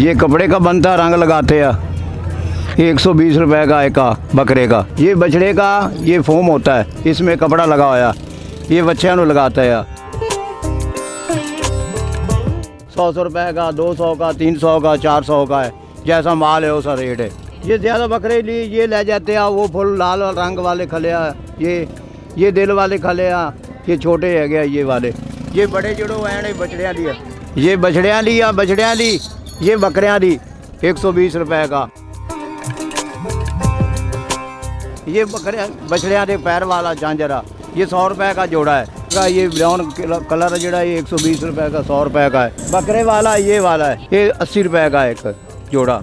ये कपड़े का बनता रंग लगाते हैं, ये 120 रुपए का एक का बकरे का। ये बछड़े का ये फोम होता है, इसमें कपड़ा लगा होया, ये बच्चों को लगाता है। 100 रुपए का, 200 का, 300 का, 400 का है, जैसा माल है वैसा रेट है। ये ज़्यादा बकरे लिए ये ले जाते हैं, वो फुल लाल रंग वाले खले ये दिल वाले खले ये छोटे है गया ये वाले। ये बड़े जोड़ो हैं बछड़ियाँ लिया, ये बछड़ियाँ लिया, बछड़ियाँ ली, ये बकरियाँ ली 120 रुपए का। ये बछड़ियाँ के पैर वाला झांझरा ये 100 रुपए का जोड़ा है। ये ब्राउन कलर जोड़ा ये 120 रुपए का, 100 रुपए का है। बकरे वाला ये वाला है, ये 80 रुपए का एक जोड़ा।